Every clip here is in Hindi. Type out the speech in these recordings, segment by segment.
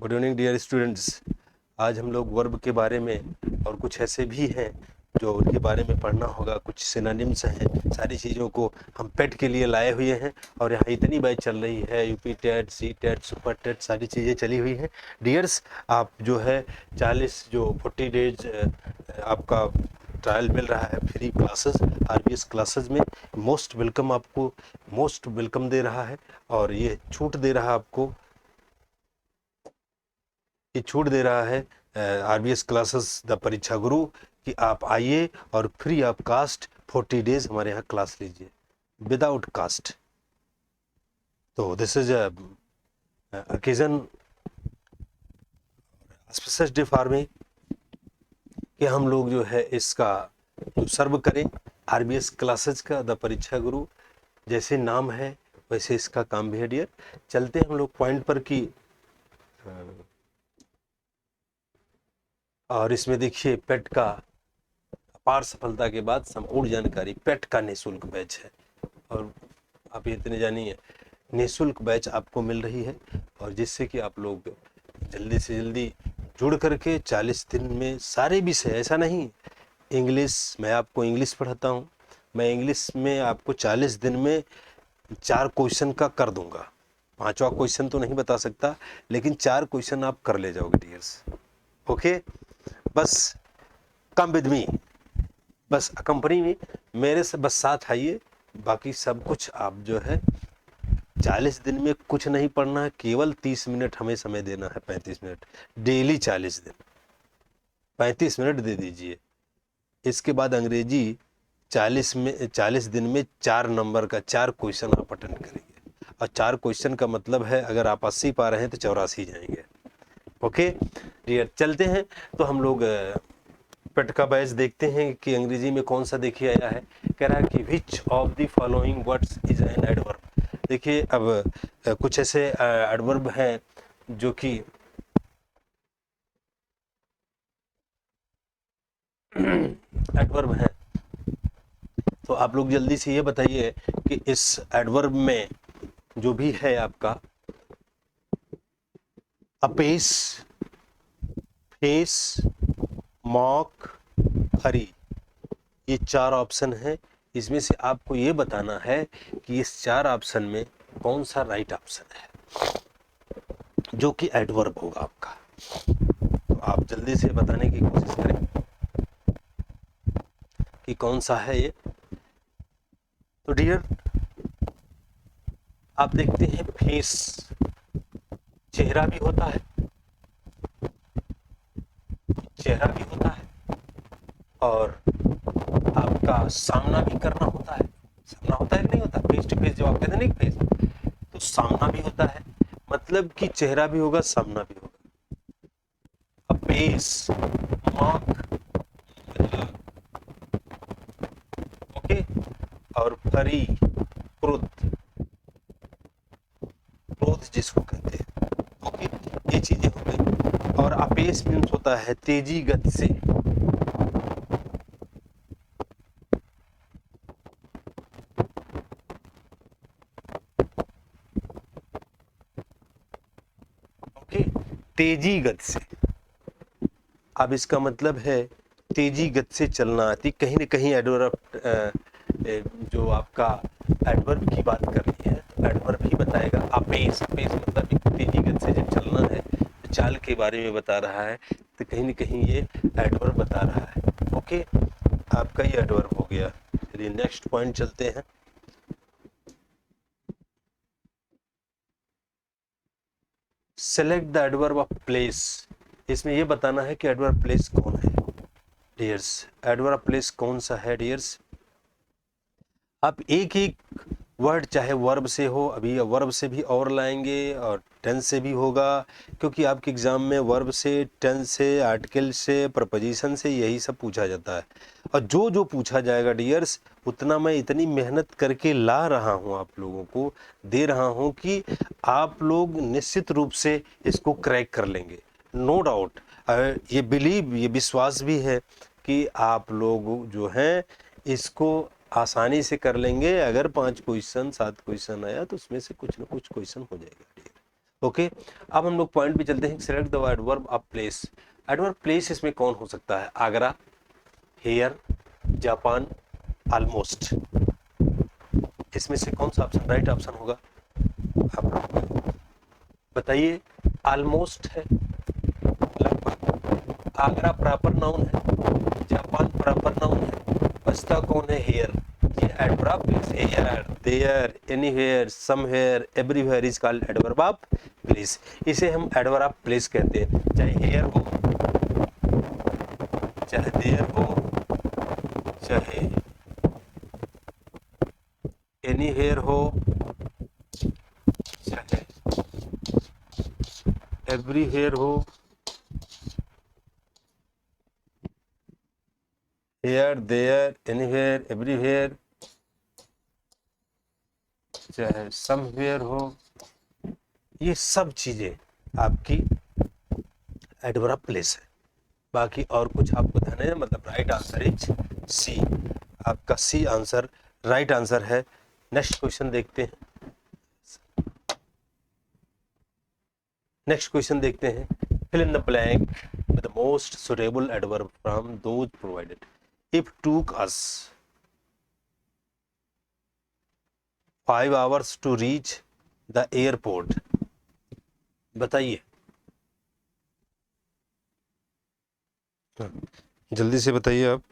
Good evening dear students. आज हम लोग वर्ब के बारे में और कुछ ऐसे भी हैं जो उनके बारे में पढ़ना होगा। कुछ सिनोनिम्स हैं, सारी चीज़ों को हम पेट के लिए लाए हुए हैं और यहाँ इतनी बैच चल रही है, UP TET, C TET, super TET, सारी चीज़ें चली हुई हैं। डियर्स, आप जो है 40 डेज आपका ट्रायल मिल रहा है, फ्री क्लासेस आरबीएस क्लासेस में। मोस्ट वेलकम, आपको मोस्ट वेलकम दे रहा है और ये छूट दे रहा है आपको, ये छूट दे रहा है आरबीएस क्लासेस द परीक्षा गुरु कि आप आइए और फ्री ऑफ कास्ट 40 डेज हमारे यहाँ क्लास लीजिए विदाउट कास्ट। तो this is occasion special day for me कि हम लोग जो है इसका जो सर्व करें आरबीएस क्लासेस का द परीक्षा गुरु। जैसे नाम है वैसे इसका काम भी है डियर। चलते हैं हम लोग पॉइंट पर कि और इसमें देखिए पेट का अपार सफलता के बाद संपूर्ण जानकारी पेट का निःशुल्क बैच है और आप इतने जानिए निःशुल्क बैच आपको मिल रही है और जिससे कि आप लोग जल्दी से जल्दी जुड़ करके 40 दिन में सारे विषय, ऐसा नहीं इंग्लिश, मैं आपको इंग्लिश पढ़ाता हूँ, मैं इंग्लिश में आपको 40 दिन में 4 क्वेश्चन का कर दूंगा। 5वां क्वेश्चन तो नहीं बता सकता लेकिन 4 क्वेश्चन आप कर ले जाओगे डियर्स। ओके, बस कम विद मी, बस कंपनी में मेरे से बस साथ आइए। बाकी सब कुछ आप जो है 40 दिन में कुछ नहीं पढ़ना है, केवल 30 मिनट हमें समय देना है। 35 मिनट डेली, 40 दिन 35 मिनट दे दीजिए। इसके बाद अंग्रेजी 40 दिन में 4 नंबर का 4 क्वेश्चन आप अटेंड करेंगे और 4 क्वेश्चन का मतलब है अगर आप 80 पा रहे हैं तो 84 जाएंगे। ओके डियर, चलते हैं तो हम लोग पेट का बैच देखते हैं कि अंग्रेजी में कौन सा देखिए आया है। कह रहा है कि which of the following words is an adverb. देखिए अब कुछ ऐसे एडवर्ब हैं जो कि एडवर्ब हैं, तो आप लोग जल्दी से ये बताइए कि इस एडवर्ब में जो भी है आपका अपेस, फेस, मॉक, हरी, ये 4 ऑप्शन है। इसमें से आपको ये बताना है कि इस 4 ऑप्शन में कौन सा राइट ऑप्शन है जो कि एडवर्ब होगा आपका। तो आप जल्दी से बताने की कोशिश करें कि कौन सा है ये। तो डियर आप देखते हैं फेस, चेहरा भी होता है, चेहरा भी होता है और आपका सामना भी करना होता है। सामना होता है कि नहीं होता? फेस टू फेस जब आप कहते हैं ना फेस, तो सामना भी होता है, मतलब कि चेहरा भी होगा, सामना भी होगा। अब फेस, मॉक, ओके, और फरी, क्रोध, क्रोध जिसको कहते हैं। ओके, ये चीजें हो गई। और अपेस मीन्स होता है तेजी गति से, ओके, तेजी गति से। अब इसका मतलब है तेजी गति से चलना आती। कहीं ना कहीं एडवर्ब जो आपका एडवर्ब की बात करनी है तो एडवर्ब ही बताएगा। अपेस, अपेस मतलब तेजी गति से जब चलना है तो चाल के बारे में बता रहा है, तो कहीं ना कहीं ये एडवर्ब बता रहा है। ओके, आपका ये एडवर्ब हो गया। चलिए नेक्स्ट पॉइंट चलते हैं। Select the adverb of place. इसमें ये बताना है कि एडवर्ब प्लेस कौन है डियर्स। एडवर्ब प्लेस कौन सा है डियर्स? आप एक एक वर्ड चाहे वर्ब से हो, अभी वर्ब से भी और लाएंगे और टेंस से भी होगा, क्योंकि आपके एग्जाम में वर्ब से, टेंस से, आर्टिकल से, प्रपोजिशन से यही सब पूछा जाता है। और जो जो पूछा जाएगा डियर्स उतना मैं इतनी मेहनत करके ला रहा हूँ, आप लोगों को दे रहा हूँ कि आप लोग निश्चित रूप से इसको क्रैक कर लेंगे, नो डाउट। ये बिलीव, ये विश्वास भी है कि आप लोग जो हैं इसको आसानी से कर लेंगे। अगर 5 क्वेश्चन 7 क्वेश्चन आया तो उसमें से कुछ ना कुछ क्वेश्चन हो जाएगा। ओके, अब हम लोग पॉइंट पे चलते हैं। Select the adverb of place. Adverb place इसमें कौन हो सकता है? Agra, here, Japan, almost. इसमें से कौन सा ऑप्शन राइट ऑप्शन होगा? आप लोग बताइए। ऑलमोस्ट है, लगभग। आगरा प्रॉपर नाउन है, जापान प्रॉपर नाउन है, बचता कौन है? हेयर। ये adverb place. Here, there, anywhere, somewhere, everywhere is called adverb of place. इसे हम एडवर्ब ऑफ प्लेस कहते हैं। चाहे हेयर हो, चाहे देयर हो, चाहे एनीवेयर हो, चाहे एवरीवेयर हो, हेयर, देयर, एनीवेयर, एवरीवेयर, चाहे समवेयर हो, ये सब चीजें आपकी एडवर्ब प्लेस है। बाकी और कुछ आपको ध्यान है, मतलब राइट आंसर इज सी। आपका सी आंसर राइट आंसर है। नेक्स्ट क्वेश्चन देखते हैं। नेक्स्ट क्वेश्चन देखते हैं। Fill in the blank with the most suitable adverb from those provided. If took us 5 hours to reach the airport। बताइए, जल्दी से बताइए आप।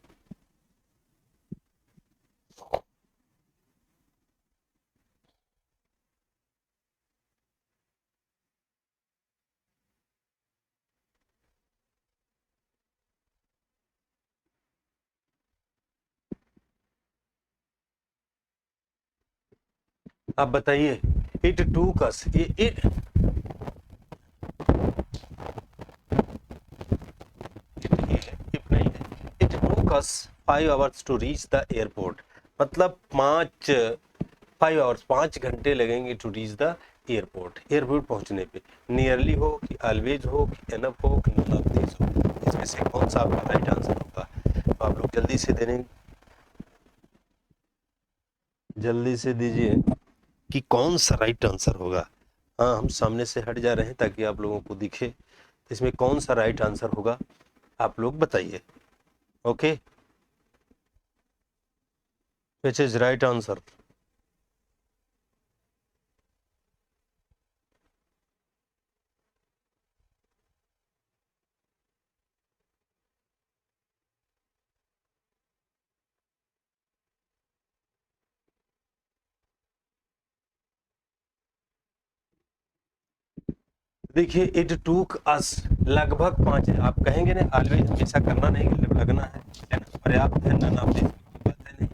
आप बताइए। It took us, it if नहीं है। It took us 5 hours to reach the airport. मतलब 5 घंटे लगेंगे to reach the airport. Airport पहुंचने पे। नियरली हो कि ऑलवेज हो कि एनफ हो कि नन ऑफ दीज हो, इसमें से कौन सा आपका राइट आंसर होगा? तो आप लोग जल्दी से देने, जल्दी से दीजिए कि कौन सा राइट आंसर होगा। हाँ, हम सामने से हट जा रहे हैं ताकि आप लोगों को दिखे। इसमें कौन सा राइट आंसर होगा, आप लोग बताइए। Okay, which is right answer? देखिए, इट टूक अस लगभग 5 है। आप कहेंगे ना ऑलवेज हमेशा करना नहीं, लगना है ना, पर्याप्त है, नन ऑफ दिस बात है नहीं।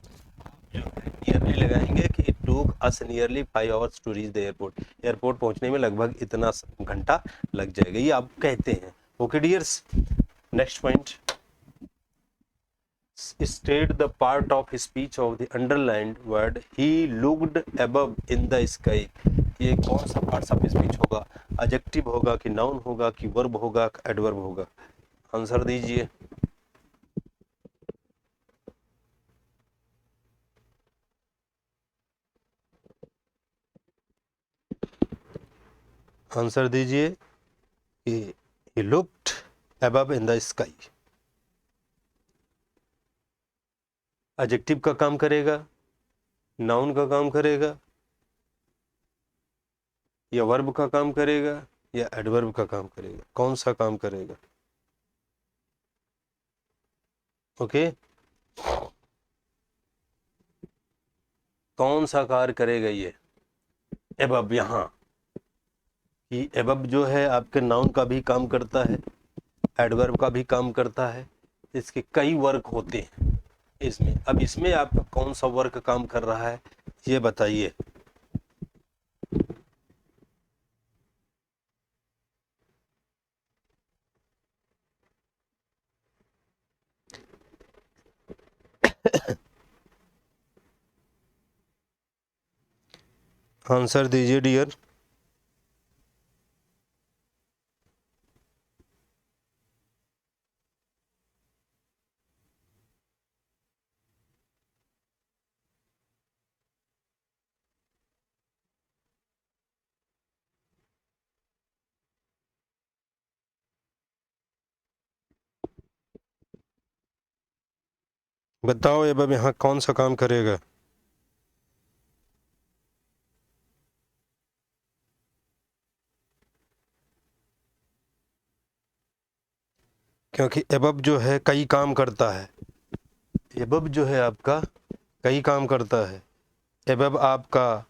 जो है नियरली लगाएंगे कि it took us nearly 5 hours to reach the airport. Airport पहुंचने में लगभग इतना घंटा लग जाएगा, ये आप कहते हैं। Okay dears, next point. state the part of speech of the underlined word he looked above in the sky। ये कौन सा पार्ट्स ऑफ स्पीच होगा? एडजेक्टिव होगा कि नाउन होगा कि वर्ब होगा कि एडवर्ब होगा? आंसर दीजिए। आंसर दीजिए कि he looked above in the sky। Adjective का काम करेगा, नाउन का काम करेगा, या वर्ब का काम करेगा, या एडवर्ब का काम करेगा? कौन सा काम करेगा? ओके, कौन सा कार्य करेगा ये? एबब, यहाँ कि एबब जो है आपके नाउन का भी काम करता है, एडवर्ब का भी काम करता है। इसके कई वर्क होते हैं इसमें। अब इसमें आपका कौन सा वर्क काम कर रहा है, ये बताइए। आंसर दीजिए डियर। बताओ अब यहाँ कौन सा काम करेगा? क्योंकि एबब जो है कई काम करता है। एबब जो है आपका कई काम करता है। एबब आपका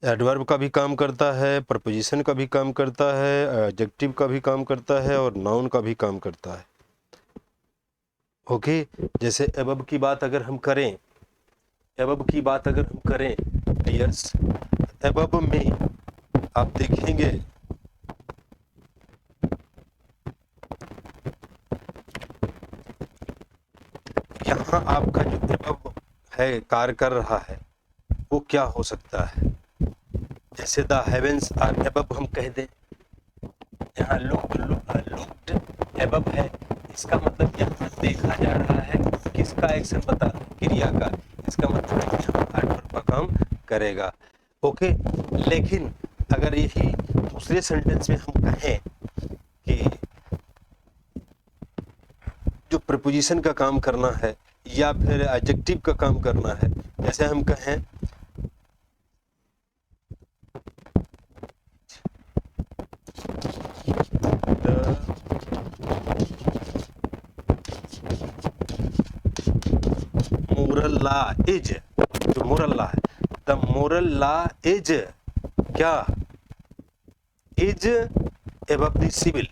एडवर्ब का भी काम करता है, प्रपोजिशन का भी काम करता है, एडजेक्टिव का भी काम करता है और नाउन का भी काम करता है। ओके, जैसे एबब की बात अगर हम करें, एबब की बात अगर हम करें यस, एबब में आप देखेंगे यहाँ आपका जो एबब है कार्य कर रहा है वो क्या हो सकता है। जैसे द हेवेंस आर एबब हम कह दें, यहाँ लुक्ड एबब है, इसका मतलब यहाँ देखा जा रहा है, किसका एक्शन बता, क्रिया का, इसका मतलब यहाँ एडवर्ब का काम करेगा। ओके, लेकिन अगर यही दूसरे सेंटेंस में हम कहें कि जो प्रीपोजिशन का काम करना है या फिर एडजेक्टिव का काम करना है, जैसे हम कहें मोरल लॉ इज, जो मोरल लॉ है, द मोरल लॉ इज क्या, is above the civil,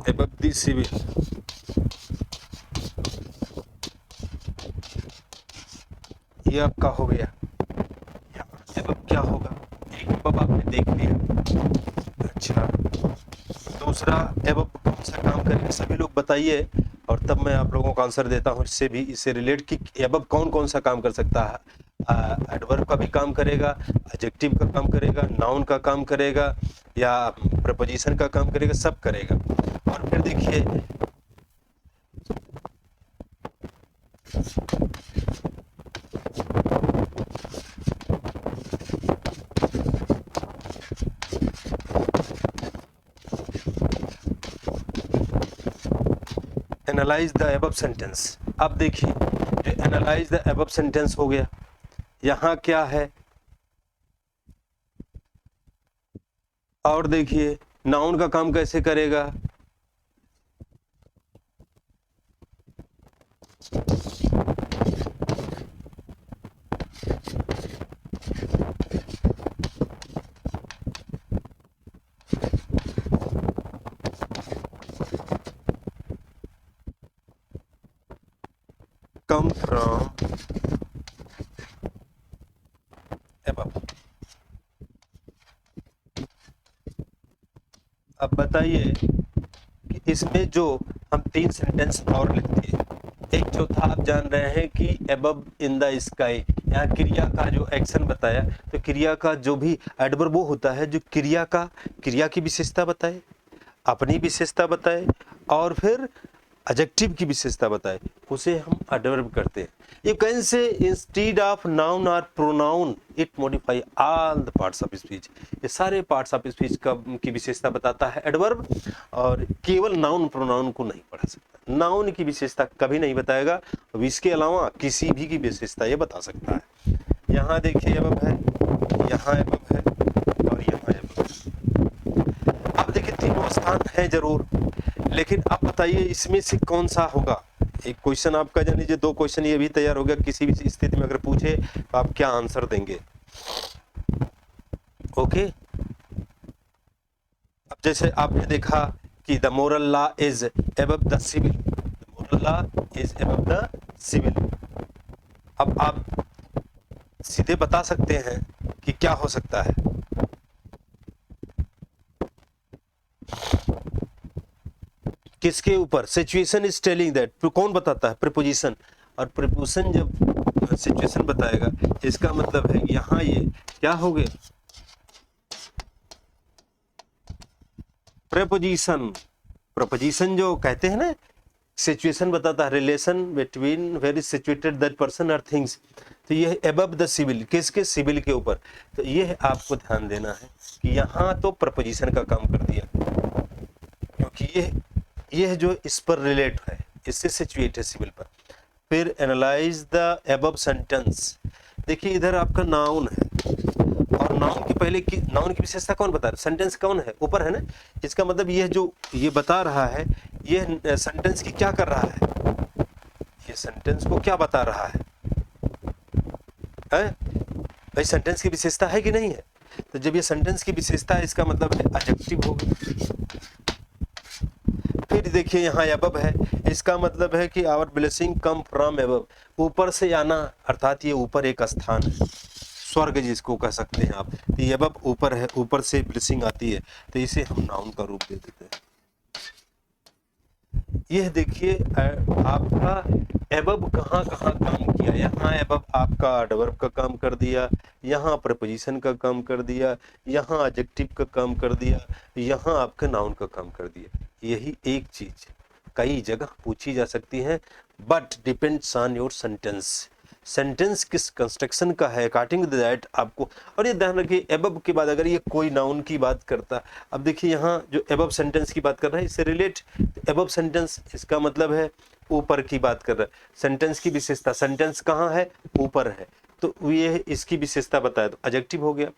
above the civil. ये आपका हो गया। एबव क्या होगा, एक एबव आपने देख लिया। अच्छा, दूसरा एबव कौन सा काम करेगा, सभी लोग बताइए और तब मैं आप लोगों को आंसर देता हूँ इससे भी, इससे रिलेट कि एबव कौन कौन सा काम कर सकता है। एडवर्ब का भी काम करेगा, एडजेक्टिव का काम करेगा, नाउन का काम करेगा या प्रपोजिशन का काम करेगा, सब करेगा। और फिर देखिए एनालाइज द एबव सेंटेंस। अब देखिए जो एनालाइज द एबव सेंटेंस हो गया, यहाँ क्या है, और देखिए नाउन का काम कैसे करेगा, come from above। अब बताइए कि इसमें जो हम 3 सेंटेंस और लिखते हैं, एक जो था आप जान रहे हैं कि above in the sky, यहाँ क्रिया का जो एक्शन बताया, तो क्रिया का जो भी एडवर्ब वो होता है जो क्रिया की विशेषता बताए, अपनी विशेषता बताए और फिर एडजेक्टिव की विशेषता बताए, उसे हम एडवर्ब करते हैं। You can say instead of noun और pronoun it modify all the parts of speech. ये सारे पार्ट्स ऑफ स्पीच की विशेषता बताता है एडवर्ब, और केवल नाउन प्रोनाउन को नहीं पढ़ा सकता, नाउन की विशेषता कभी नहीं बताएगा, इसके अलावा किसी भी की विशेषता ये बता सकता है। यहाँ देखिए एबव है, यहाँ एबव है और यहाँ एबव है। अब देखिए तीनों स्थान है जरूर, लेकिन अब बताइए इसमें से कौन सा होगा। एक क्वेश्चन आपका जान लीजिए, 2 क्वेश्चन ये भी तैयार हो गया, किसी भी स्थिति में अगर पूछे तो आप क्या आंसर देंगे। ओके, अब जैसे आपने देखा कि the moral law is above the civil, the moral law is above the civil. अब आप सीधे बता सकते हैं कि क्या हो सकता है। किसके ऊपर, सिचुएशन इज टेलिंग दैट, कौन बताता है, प्रीपोजिशन, और प्रीपोजिशन जब सिचुएशन बताएगा इसका मतलब है यहाँ ये क्या हो गया, प्रीपोजिशन। प्रीपोजिशन जो कहते हैं ना, सिचुएशन बताता है relation between where is situated that person और थिंग्स, तो ये एबव द सिविल, किसके, सिविल के ऊपर। तो ये आपको ध्यान देना है कि यहाँ तो प्रीपोजिशन का काम कर दिया, क्योंकि यह जो इस पर रिलेट है, इससे सिचुएट है सिविल पर। फिर एनालाइज द एबव सेंटेंस। देखिए इधर आपका नाउन है, और नाउन के पहले की नाउन की विशेषता कौन बता रहा है? सेंटेंस कौन है? ऊपर है ना। इसका मतलब यह जो ये बता रहा है, यह सेंटेंस की क्या कर रहा है? ये सेंटेंस को क्या बता रहा है? भाई सेंटेंस की विशेषता है कि नहीं है? तो जब ये सेंटेंस की विशेषता है, इसका मतलब है एडजेक्टिव होगा। फिर देखिए यहाँ एबव है, इसका मतलब है कि our blessing come from above, ऊपर से आना, अर्थात ये ऊपर एक स्थान है, स्वर्ग जिसको कह सकते हैं आप। तो ये एबव ऊपर है, ऊपर से ब्लेसिंग आती है, तो इसे हम नाउन का रूप दे देते हैं। यह देखिए आपका एबव कहाँ कहाँ काम किया। यहाँ एबव आपका एडवर्ब का काम कर दिया, यहाँ प्रपोजिशन का काम कर दिया, यहाँ एडजेक्टिव का काम कर दिया, यहाँ आपका नाउन का काम कर दिया। यही एक चीज कई जगह पूछी जा सकती है, but depends on your sentence. Sentence किस कंस्ट्रक्शन का है, अकॉर्डिंग टू दैट आपको। और ये ध्यान रखिए एबव के बाद अगर ये कोई नाउन की बात करता, अब देखिए यहाँ जो एबव सेंटेंस की बात कर रहा है, इससे रिलेट एबव सेंटेंस, इसका मतलब है ऊपर की बात कर रहा है। सेंटेंस की विशेषता, सेंटेंस कहाँ है? ऊपर है, तो ये इसकी विशेषता बताया, तो एडजेक्टिव हो गया।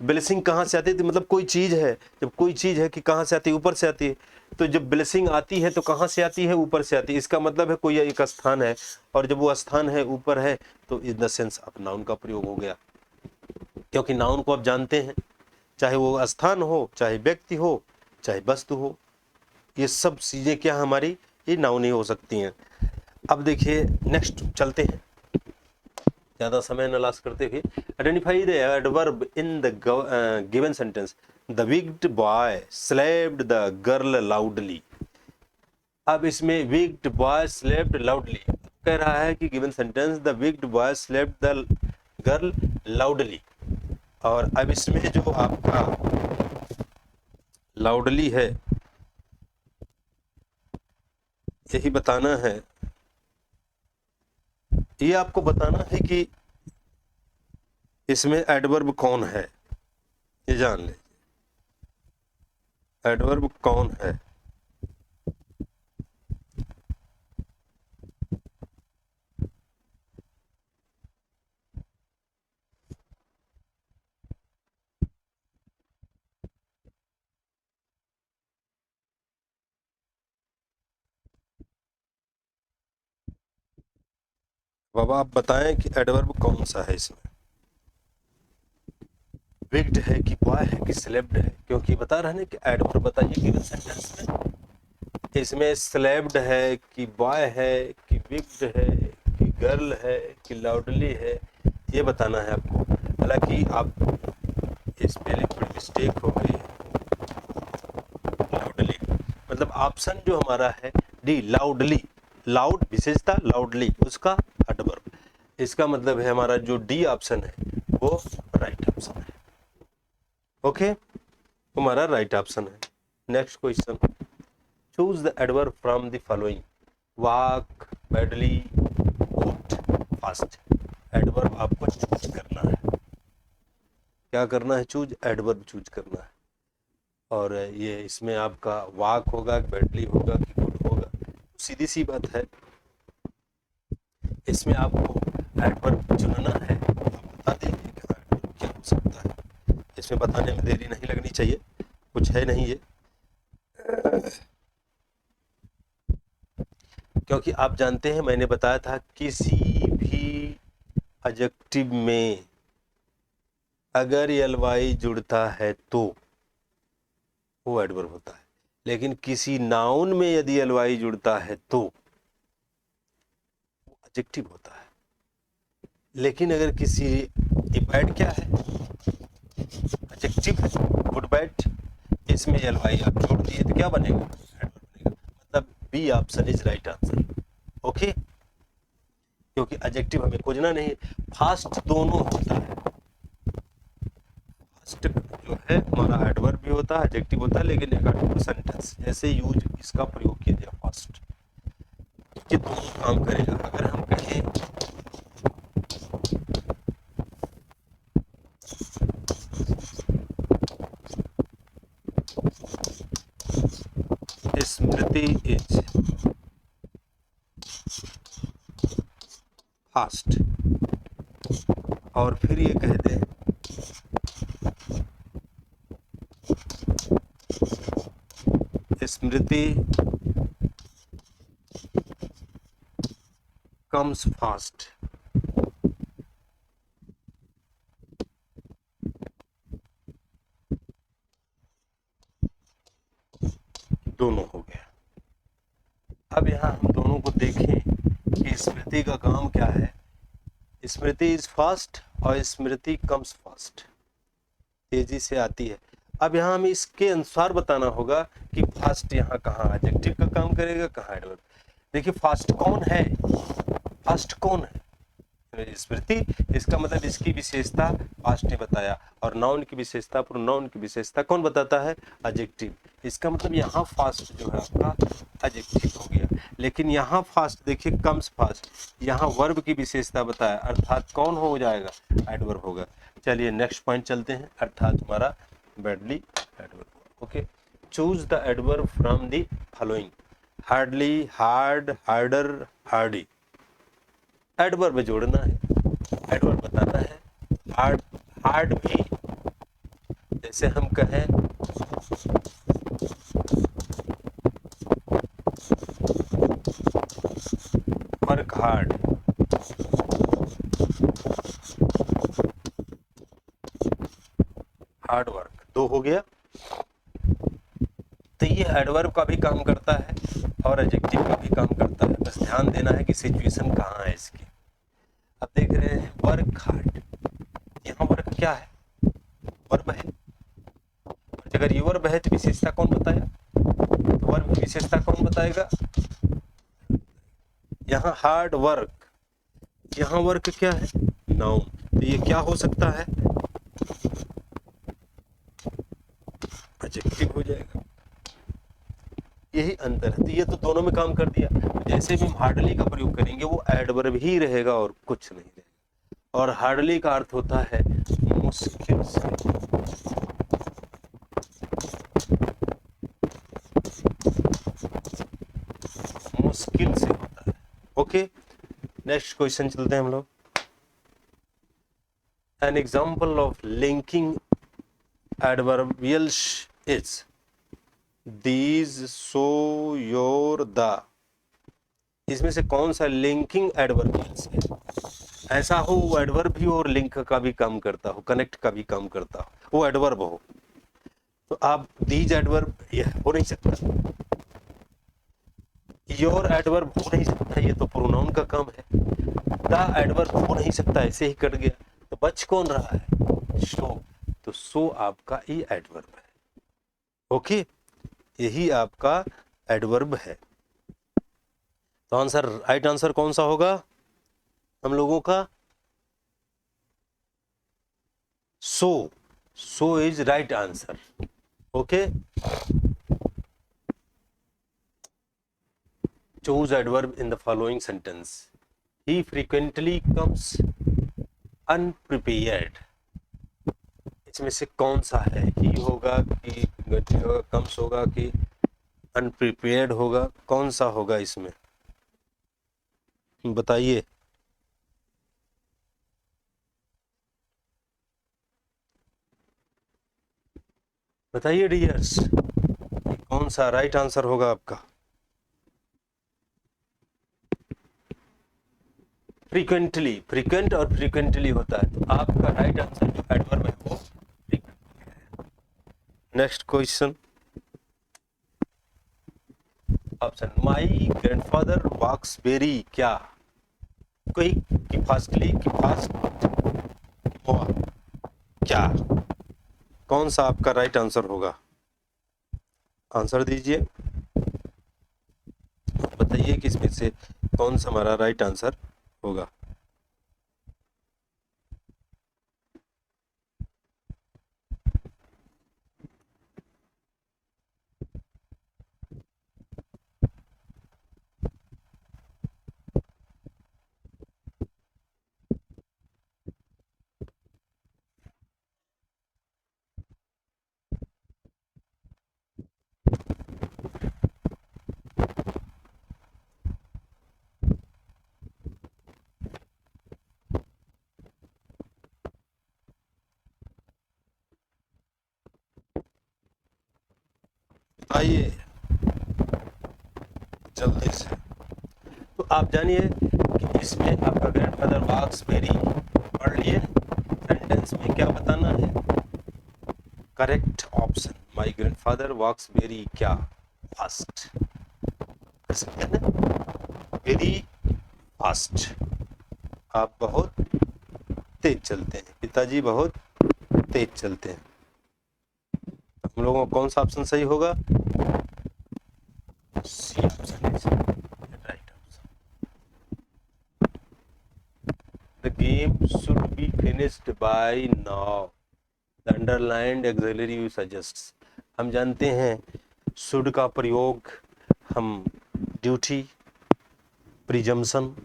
ब्लेसिंग कहाँ से आती है? मतलब कोई चीज है, जब कोई चीज है कि कहाँ से आती है? ऊपर से आती है। तो जब ब्लेसिंग आती है तो कहाँ से आती है? ऊपर से आती है। इसका मतलब है कोई एक स्थान है, और जब वो स्थान है ऊपर है, तो इन द सेंस अब नाउन का प्रयोग हो गया। क्योंकि नाउन को आप जानते हैं, चाहे वो स्थान हो, चाहे व्यक्ति हो, चाहे वस्तु हो, ये सब चीजें क्या हमारी, ये नाउन ही हो सकती हैं। अब देखिए नेक्स्ट चलते हैं, ज्यादा समय न लॉस करते हुए। Identify the adverb in the given sentence. The wicked boy slapped the girl loudly. अब इसमें विक्ड बॉय स्लेप्ड लाउडली कह रहा है कि given sentence the wicked boy slapped the girl loudly. और अब इसमें जो आपका लाउडली है, यही बताना है, ये आपको बताना है कि इसमें एडवर्ब कौन है, ये जान ले। एडवर्ब कौन है? बाबा आप बताएं कि एडवर्ब कौन सा है इसमें। विक्ड है कि बॉय है कि स्लेप्ड है? क्योंकि बता रहे हैं कि एडवर्ब बताइए गिवन सेंटेंस में, इसमें स्लेप्ड है कि बॉय है कि विक्ड है कि गर्ल है कि लाउडली है, ये बताना है आपको। हालांकि आप स्पेलिंग पर मिस्टेक हो गई है। लाउडली मतलब ऑप्शन जो हमारा है डी, लाउडली, लाउड विशेषता, लाउडली उसका एडवर्ब। इसका मतलब है हमारा जो डी ऑप्शन है वो राइट ऑप्शन है। ओके, हमारा राइट ऑप्शन है। Next question, choose the adverb from the following. Walk, badly, good, fast. Adverb आपको चूज करना है। क्या करना है? चूज, एडवर्ब चूज करना है। और ये इसमें आपका वॉक होगा, बैडली होगा कि गुड होगा, सीधी सी बात है। इसमें आपको एडवर्ब चुनना है, आप बता देंगे कि एडवर्ब क्या हो सकता है। इसमें बताने में देरी नहीं लगनी चाहिए, कुछ है नहीं ये। क्योंकि आप जानते हैं मैंने बताया था किसी भी एडजेक्टिव में अगर एलवाई जुड़ता है तो वो एडवर्ब होता है, लेकिन किसी नाउन में यदि एलवाई जुड़ता है तो वो एडजेक्टिव होता है। लेकिन अगर किसी, बैड क्या है? एडजेक्टिव है, गुड बैड, इसमें एलवाई आप जोड़ दिए तो क्या बनेगा? एडवर्ब बनेगा। मतलब B option is right answer. Okay, क्योंकि एडजेक्टिव हमें खोजना नहीं है। फास्ट दोनों होता है, फास्ट जो है हमारा एडवर्ब भी होता है, एडजेक्टिव होता है, लेकिन अकॉर्डिंग टू सेंटेंस जैसे यूज इसका प्रयोग किया जाए फास्ट, ये दोनों काम करेगा। अगर हम कहें स्मृति स्मृति इज फास्ट, और फिर ये कह दें स्मृति कम्स फास्ट, दोनों हो गया। अब यहाँ हम दोनों को देखें कि स्मृति का काम क्या है। स्मृति इज फास्ट और स्मृति कम्स फास्ट, तेजी से आती है। अब यहाँ हमें इसके अनुसार बताना होगा कि फास्ट यहाँ कहाँ एडजेक्टिव का काम करेगा, कहाँ एडवर्ब। देखिए फास्ट कौन है, फास्ट कौन है, स्मृति। इसका मतलब इसकी विशेषता फास्ट ने बताया, और नाउन की विशेषता, प्रोनाउन की विशेषता कौन बताता है, एडजेक्टिव। इसका मतलब यहाँ फास्ट जो है आपका एडजेक्टिव हो गया। लेकिन यहाँ फास्ट देखिए कम्स फास्ट, यहाँ वर्ब की विशेषता बताया, अर्थात कौन हो जाएगा, एडवर्ब होगा। चलिए नेक्स्ट पॉइंट चलते हैं, अर्थात हमारा badly adverb. Okay, choose the adverb from the following. Hardly, hard, harder, Hardy. Adverb जोड़ना है, एडवर्ब बताना है। हार्ड, हार्ड भी, जैसे हम कहें वर्क हार्ड, हार्ड वर्क, दो हो गया। तो ये एडवर्ब का भी काम करता है और एडजेक्टिव का भी काम करता है, बस ध्यान देना है कि सिचुएशन कहाँ है इसकी। अब देख रहे हैं वर्क हार्ड, यहाँ वर्क क्या है, वर्ब है। अगर ये वर्ब है तो विशेषता कौन बताया, तो वर्ब की विशेषता कौन बताएगा। यहाँ हार्ड वर्क, यहाँ वर्क क्या है, नाउन, तो ये क्या हो सकता है, एडजेक्टिव हो जाएगा। यही अंतर है। तो ये तो दोनों में काम कर दिया। जैसे भी हम हार्डली का प्रयोग करेंगे वो एडवर्ब ही रहेगा और कुछ नहीं रहेगा। और हार्डली का अर्थ होता है मुश्किल से, मुश्किल से होता है। ओके, नेक्स्ट क्वेश्चन चलते हैं हम लोग। An example of linking adverbials is these, so, your, the. इसमें से कौन सा लिंकिंग एडवर्बियल्स है। ऐसा हो वो एडवर्ब भी हो और लिंक का भी काम करता हो, कनेक्ट का भी काम करता हो, वो एडवर्ब हो। तो आप दीज एडवर्ब हो नहीं सकता, योर एडवर्ब हो नहीं सकता, ये तो प्रोनाउन का काम है। द एडवर्ब हो नहीं सकता, ऐसे ही कट गया। तो बच कौन रहा है, सो। तो सो आपका ये एडवर्ब है। ओके, यही आपका एडवर्ब है। तो आंसर, राइट आंसर कौन सा होगा हम लोगों का, so. So is right answer. Okay, choose adverb in the following sentence. He frequently comes unprepared. इसमें से कौन सा है, ही होगा कि कम्स होगा कि अनप्रिपेयर्ड होगा, कौन सा होगा इसमें बताइए। बताइए डियर्स, कौन सा राइट आंसर होगा आपका। फ्रीक्वेंटली, फ्रीक्वेंट और फ्रीक्वेंटली होता है, तो आपका राइट आंसर जो एडवर्ब है वो फ्रीक्वेंटली है। Next question, option, my grandfather walks very, क्या, कोई कि फास्टली, कि फास्ट, क्या, कौन सा आपका राइट आंसर होगा, आंसर दीजिए, बताइए कि इसमें से कौन सा हमारा राइट आंसर होगा। आइए जल्दी से। तो आप जानिए कि इसमें आपका ग्रैंडफादर वॉक्स वेरी पढ़ लिए। सेंटेंस में क्या बताना है? Correct option, my grandfather walks very क्या फास्ट, वेरी फास्ट। आप बहुत तेज चलते हैं, पिताजी बहुत तेज चलते हैं। तो हम लोगों का कौन सा ऑप्शन सही होगा? C option is right option. The game should be finished by now, the underlined auxiliary you suggest. हम जानते हैं शुड का प्रयोग हम ड्यूटी, प्रिजम्पशन,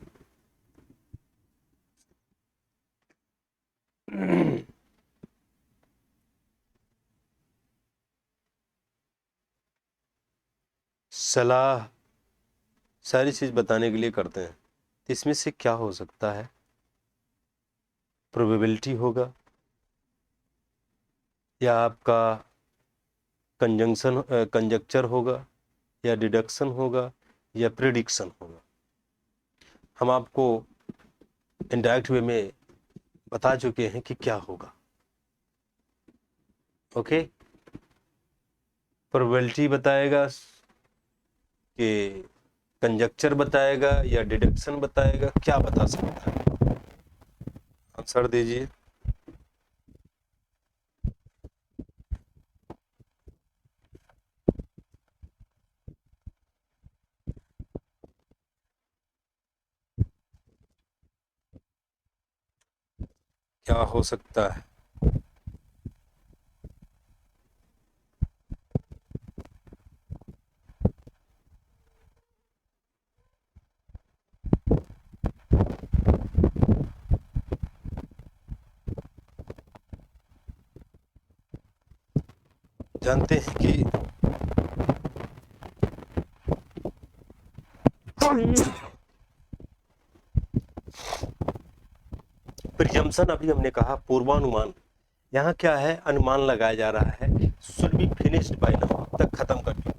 सलाह, सारी चीज बताने के लिए करते हैं। इसमें से क्या हो सकता है? प्रोबेबिलिटी होगा, या आपका कंजंक्शन कंजक्चर होगा, या डिडक्शन होगा, या प्रिडिक्शन होगा। हम आपको इनडायरेक्ट वे में बता चुके हैं कि क्या होगा। ओके, प्रोबेबिलिटी बताएगा कि कंजक्चर बताएगा या डिडक्शन बताएगा, क्या बता सकता है? आंसर दीजिए। क्या हो सकता है? जानते हैं कि प्रिजम्पशन अभी हमने कहा पूर्वानुमान, यहाँ क्या है? अनुमान लगाया जा रहा है। Should be finished by now, तक खत्म कर दिया।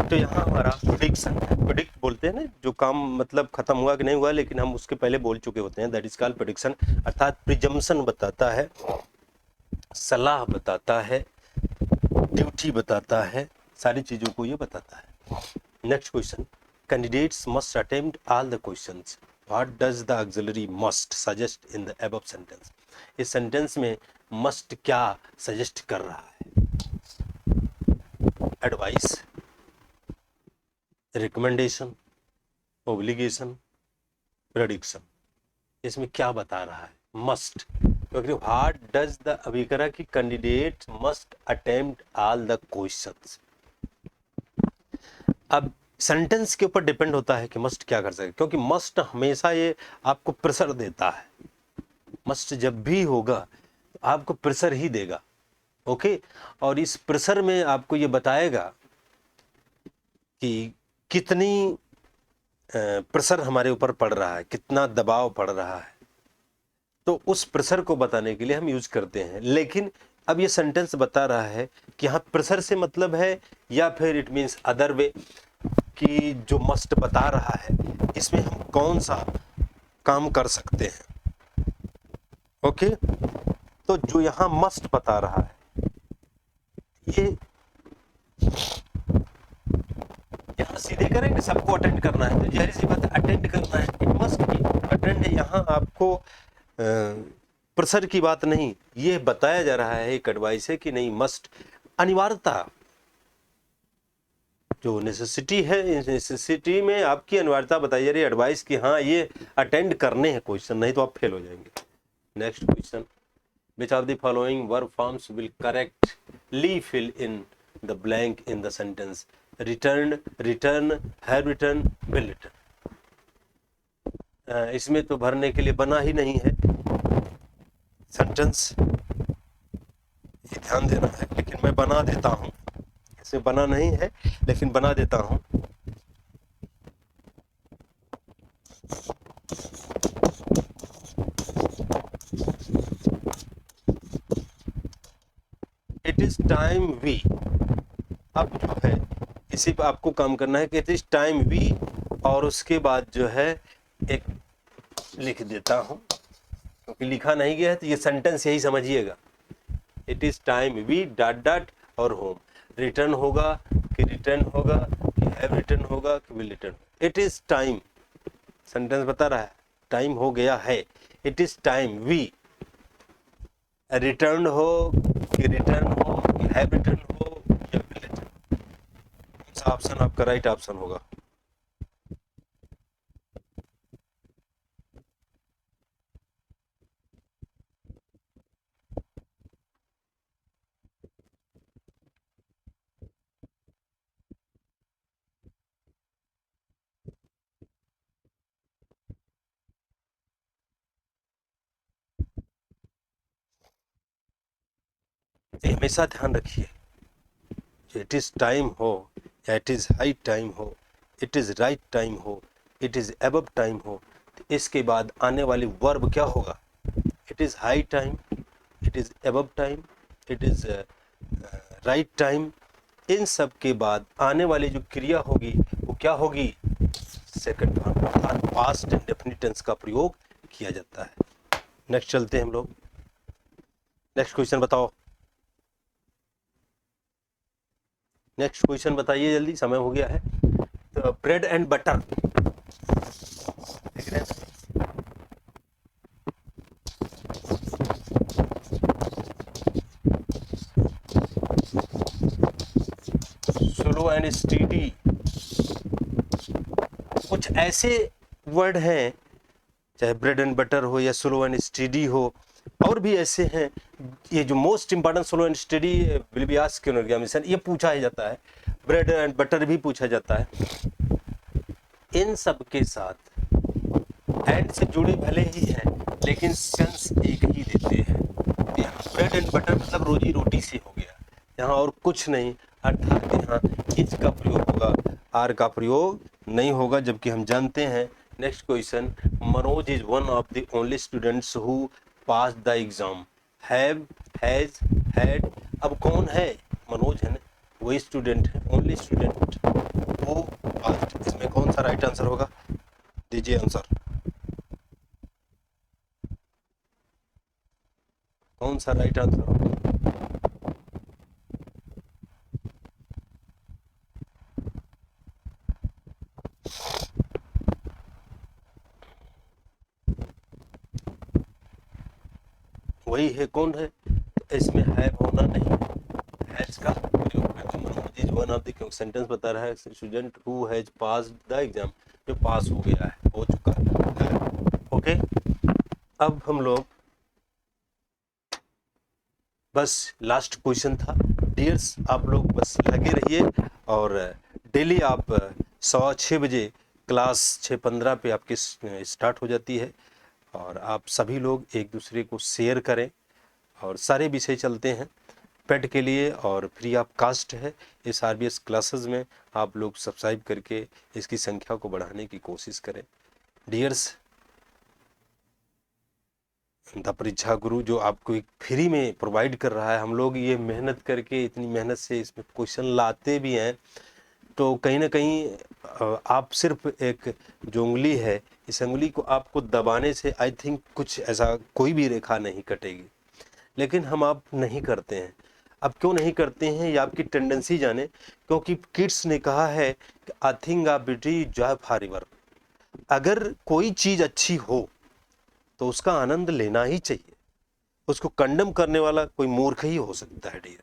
तो यहाँ हमारा प्रेडिक्शन है, प्रेडिक्ट बोलते हैं ना, जो काम मतलब खत्म हुआ कि नहीं हुआ लेकिन हम उसके पहले बोल चुके होते हैं, दैट इज कॉल्ड प्रेडिक्शन। अर्थात प्रिजम्पशन बताता है, सलाह बताता है, ड्यूटी बताता है, सारी चीजों को ये बताता है। Next question, candidates must attempt all the questions, what does the auxiliary must suggest in the above sentence. इस सेंटेंस में मस्ट क्या सजेस्ट कर रहा है? Advice, recommendation, obligation, prediction. इसमें क्या बता रहा है? मस्ट, क्योंकि व्हाट डज द, अभी करा कि candidate must attempt all the questions. अब सेंटेंस के ऊपर डिपेंड होता है कि मस्ट क्या कर सके, क्योंकि मस्ट हमेशा ये आपको प्रेशर देता है। मस्ट जब भी होगा तो आपको प्रेशर ही देगा। ओके, और इस प्रेशर में आपको ये बताएगा कि कितनी प्रेशर हमारे ऊपर पड़ रहा है, कितना दबाव पड़ रहा है। तो उस प्रेशर को बताने के लिए हम यूज करते हैं। लेकिन अब ये सेंटेंस बता रहा है कि यहाँ प्रेशर से मतलब है, या फिर इट मीन्स अदर वे, कि जो मस्ट बता रहा है इसमें हम कौन सा काम कर सकते हैं। ओके, तो जो यहाँ मस्ट बता रहा है, ये यहाँ सीधे करेंगे, सबको अटेंड करना है तो जाहिर सी बात है अटेंड करना है, इट मस्ट बी अटेंड। यहाँ आपको प्रेशर की बात नहीं, ये बताया जा रहा है, एक एडवाइस है कि नहीं, मस्ट अनिवार्यता, जो नेसेसिटी है, नेसेसिटी में आपकी अनिवार्यता बताई जा रही है, एडवाइस की हाँ ये अटेंड करने हैं क्वेश्चन, नहीं तो आप फेल हो जाएंगे। Next question, which of the following verb forms will correctly fill in the blank in the sentence? Returned, return, have returned, will return। इसमें तो भरने के लिए बना ही नहीं है सेंटेंस, ये ध्यान देना है, लेकिन मैं बना देता हूं। इसमें बना नहीं है लेकिन बना देता हूं। टाइम वी, अब जो है इसी पर आपको काम करना है कि इट इज टाइम वी, और उसके बाद जो है एक लिख देता हूं क्योंकि लिखा नहीं गया है, तो ये सेंटेंस यही समझिएगा। It is time we dot dot our home. Return होगा कि रिटर्न होगा कि हैव रिटर्न होगा कि will return. It is time, sentence बता रहा है टाइम हो गया है। It is time we, return हो कि रिटर्न हो कि हैव रिटर्न हो या विल रिटर्न। कौन सा ऑप्शन आपका राइट ऑप्शन होगा? ये हमेशा ध्यान रखिए, इट इज टाइम हो या इट इज हाई टाइम हो, इट इज राइट टाइम हो, इट इज अबव टाइम हो, तो इसके बाद आने वाली वर्ब क्या होगा? It is high time, it is above time, it is right time. इन सब के बाद आने वाली जो क्रिया होगी वो क्या होगी? सेकंड फॉर्म अर्थात पास्ट इंडेफिनिट टेंस का प्रयोग किया जाता है। नेक्स्ट चलते हैं हम लोग। नेक्स्ट क्वेश्चन बताओ, नेक्स्ट क्वेश्चन बताइए जल्दी, समय हो गया है। तो bread and butter, slow and steady, कुछ ऐसे वर्ड हैं, चाहे ब्रेड एंड बटर हो या स्लो एंड स्टडी हो, और भी ऐसे हैं। ये जो most important slow and study will be asked in examination, ये पूछा ही जाता है। ब्रेड एंड बटर भी पूछा जाता है। इन सब के साथ एंड से जुड़े भले ही हैं लेकिन सेंस एक ही देते हैं। ब्रेड एंड बटर मतलब रोजी रोटी से हो गया, यहाँ और कुछ नहीं, अर्थात यहाँ इज का प्रयोग होगा, आर का प्रयोग नहीं होगा, जबकि हम जानते हैं। Next question, Manoj is one of the only students who pass the exam. Have, has, had, अब कौन है? मनोज है ना, वही स्टूडेंट है, ओनली स्टूडेंट हु पास्ड। इसमें कौन सा राइट आंसर होगा? दीजिए आंसर, कौन सा राइट आंसर होगा? वही है, कौन है? तो इसमें हैव होना नहीं, हैज का प्रयोग करके Manoj is one of the, क्योंकि सेंटेंस बता रहा है student who has passed the exam, जो पास हो गया है, हो चुका है। ओके, अब हम लोग बस लास्ट क्वेश्चन था डियर्स, आप लोग बस लगे रहिए और डेली आप 6:15 बजे क्लास 6:15 पे आपकी स्टार्ट हो जाती है, और आप सभी लोग एक दूसरे को शेयर करें, और सारे विषय चलते हैं पेड के लिए और फ्री ऑफ कास्ट है। इस आरबीएस क्लासेस में आप लोग सब्सक्राइब करके इसकी संख्या को बढ़ाने की कोशिश करें। डियर्स, द परीक्षा गुरु जो आपको एक फ्री में प्रोवाइड कर रहा है, हम लोग ये मेहनत करके, इतनी मेहनत से इसमें क्वेश्चन लाते भी हैं, तो कहीं ना कहीं आप सिर्फ एक जो उंगली है, इस उंगली को आपको दबाने से आई थिंक कुछ ऐसा कोई भी रेखा नहीं कटेगी, लेकिन हम आप नहीं करते हैं। अब क्यों नहीं करते हैं, ये आपकी टेंडेंसी जाने, क्योंकि किड्स ने कहा है कि I think a beauty joy for ever. अगर कोई चीज़ अच्छी हो तो उसका आनंद लेना ही चाहिए, उसको कंडम करने वाला कोई मूर्ख ही हो सकता है डियर।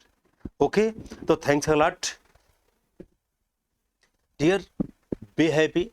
ओके, तो thanks a lot dear, be happy,